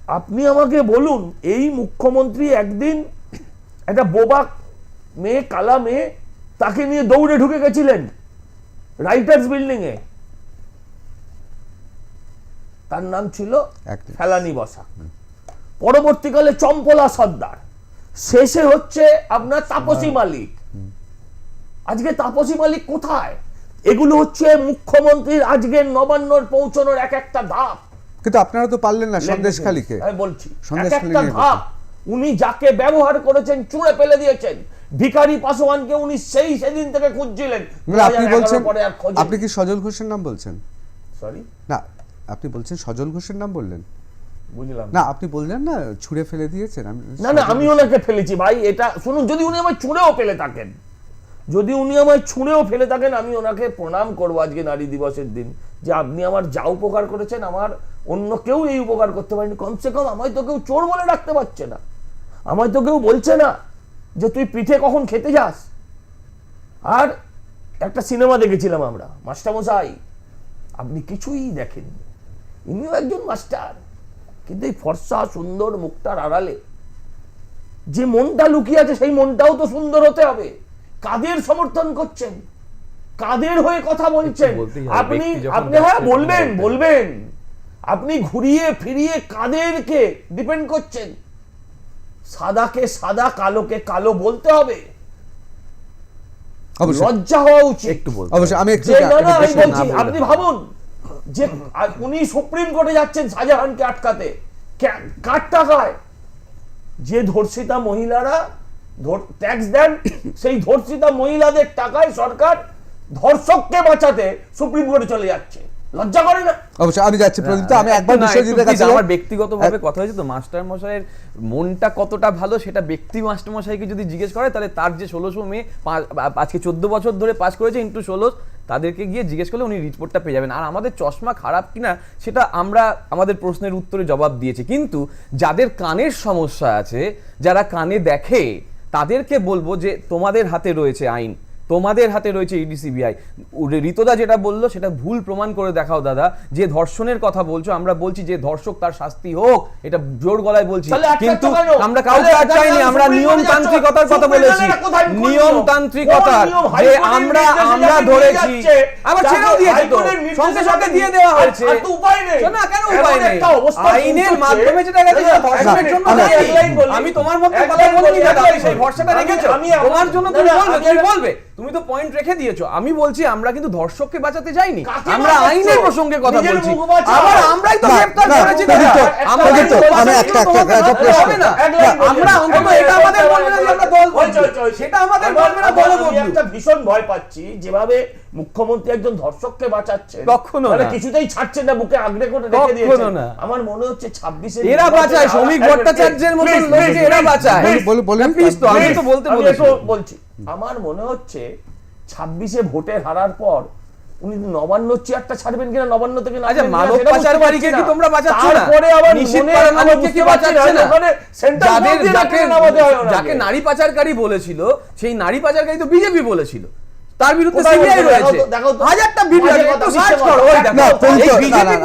আপনি আমাকে বলুন, এই মুখ্যমন্ত্রী একদিন একটা বোবা মেয়ে, কালা মেয়ে, তাকে নিয়ে দৌড়ে ঢুকে গেছিলেন রাইটার্স বিল্ডিং এ, তার নাম ছিল ফেলানি বসা, পরবর্তীকালে চম্পলা সর্দার, শেষে হচ্ছে আপনার তাপসী মালিক। আজকে তাপসী মালিক কোথায়? এগুলো হচ্ছে মুখ্যমন্ত্রীর আজকে নবান্নর পৌঁছানোর এক একটা ধাপ। কিন্তু আপনারা তো পারলেন না সন্দেশখালীকে। আমি বলছি এক একটা ধাপ। উনি যাকে ব্যবহার করেছেন চুড়ে ফেলে দিয়েছেন। ভিখারি পাসওয়ানকে উনি সেদিন থেকে খুঁজছিলেন। আপনি বলছেন, আপনি কি সজল ঘোষের নাম বলছেন? সরি না, আপনি বলছেন সজল ঘোষের নাম বললেন। বুঝলাম না, আপনি বললেন না ছুঁড়ে ফেলে দিয়েছেন। না না, আমি ওনাকে ফেলেছি ভাই। এটা শুনুন, যদি উনি আমায় ছুঁড়েও ফেলে থাকেন, যদি উনি আমায় ছুঁড়েও ফেলে থাকেন, আমি ওনাকে প্রণাম করবো আজকে নারী দিবসের দিন, যে আপনি আমার যা উপকার করেছেন, আমার অন্য কেউ এই উপকার করতে পারেনি। কমসে কম আমায় তো কেউ চোর বলে রাখতে পারছে না, আমায় তো কেউ বলছে না যে তুই পিঠে কখন খেতে যাস। আর একটা সিনেমা দেখেছিলাম আমরা, মাস্টারমশাই, আপনি কিছুই দেখেননি, ইনিও একজন মাস্টার, কিন্তু এই ফর্সা সুন্দর মুখটার আড়ালে যে মনটা লুকিয়ে আছে, সেই মনটাও তো সুন্দর হতে হবে। কাদের সমর্থন করছেন, কাদের হয়ে কথা বলছেন আপনি? আপনি হ্যাঁ বলবেন বলবেন, আপনি ঘুরিয়ে ফিরিয়ে কাদেরকে ডিপেন্ড করছেন? সাদাকে সাদা, কালোকে কালো বলতে হবে, লজ্জা হওয়া উচিত। একটু বলতে অবশ্যই আমি একটু বলছি, আপনি ভাবুন যে উনি সুপ্রিম কোর্টে যাচ্ছেন শাহজাহানকে আটকাতে, কার টাকায়? যে ধর্ষিতা মহিলারা ট্যাক্স দেন, সেই ধর্ষিতা মহিলাদের টাকায় সরকার ধর্ষককে বাঁচাতে সুপ্রিম কোর্টে চলে যাচ্ছে। লজ্জা করে না? অবশ্যই আমি যাচ্ছি প্রদীপ। আমি একবার বিশ্বজিতের কাছে, আমার ব্যক্তিগতভাবে কথা হয়েছে তো, মাস্টার মশাইয়ের মনটা কতটা ভালো সেটা ব্যক্তি মাস্টার মশাইকে যদি জিজ্ঞেস করে, তাহলে তার যে 1600 মেয়ে আজকে 14 বছর ধরে পাস করেছে ইন্টু 16, তাদেরকে গিয়ে জিজ্ঞেস করলে উনি রিপোর্টটা পেয়ে যাবেন। আর আমাদের চশমা খারাপ কিনা সেটা আমরা আমাদের প্রশ্নের উত্তরে জবাব দিয়েছি, কিন্তু যাদের কানের সমস্যা আছে, যারা কানে দেখে, তাদেরকে বলবো যে তোমাদের হাতে রয়েছে আইন, তোমাদের হাতে রয়েছে ইডি সিবিআই। ঋতদা যেটা বললো সেটা ভুল প্রমাণ করে দেখাও দাদা। যে ধর্ষণের কথা বলছো, আমরা বলছি যে ধর্ষক তার শাস্তি হোক, এটা জোর গলায় বলছি, কিন্তু আমরা কাউকে চাইনি। আমরা নিয়মতান্ত্রিকতার কথা বলেছি, নিয়মতান্ত্রিকতা যে আমরা ধরেছি, আবার ছেড়েও দিয়েছি তো, সঙ্গে সঙ্গে দিয়ে দেওয়া হয়েছে। না কেন উপায় নেই, আইনের মাধ্যমে যেটা গেছে ধর্ষণের জন্য। আমি তোমার মধ্যে কথা বলিনি দাদা, সেই ভরসাটা রেখেছো তোমার জন্য, তুমি বলবে, তুমি বলবে, তুমি তো পয়েন্ট রেখে দিয়েছো। আমি বলছি আমরা কিন্তু ধর্ষককে বাঁচাতে যাইনি, আমরা আইনের প্রসঙ্গে কথা বলছি। আবার আমরাই তো গ্রেফতার করেছি দাদা, আমরা অন্তত এটা আমাদের বলবে না যে আমরা দল বলছি, সেটা আমাদের বলবে না দল বলছি। একটা ভীষণ ভয় পাচ্ছি যেভাবে মুখ্যমন্ত্রী একজন ধর্ষককে বাঁচাচ্ছে, কখনো না, কিছুতেই ছাড়ছে না, বুকে আগড়ে করে রেখে দিয়েছে। আমার মনে হচ্ছে 26-এ এরা বাঁচায়, শ্রমিক ভট্টাচার্যের মতো লোককে এরা বাঁচায়। প্লিজ তো আমি তো বলতে বলছি, আমার মনে হচ্ছে 26-এ ভোটে হারার পর উনি নবান্ন চেয়ারটা ছাড়বেন কিনা, নবান্ন থেকে না। আচ্ছা, মানব পাচারকারীকে কি তোমরা বাঁচাচ্ছ না? তারপরে আবার নিশ্চিত পারমাণবিককে কি বাঁচাচ্ছে না? যাকে নারী পাচারকারী বলেছিল, সেই নারী পাচারকারী তো বিজেপি বলেছিল, তার বিরুদ্ধে সিবিআই রয়েছে। হাজারটা ভিডিও আছে, একটু সার্চ করো, ওই দেখো এই বিজেপি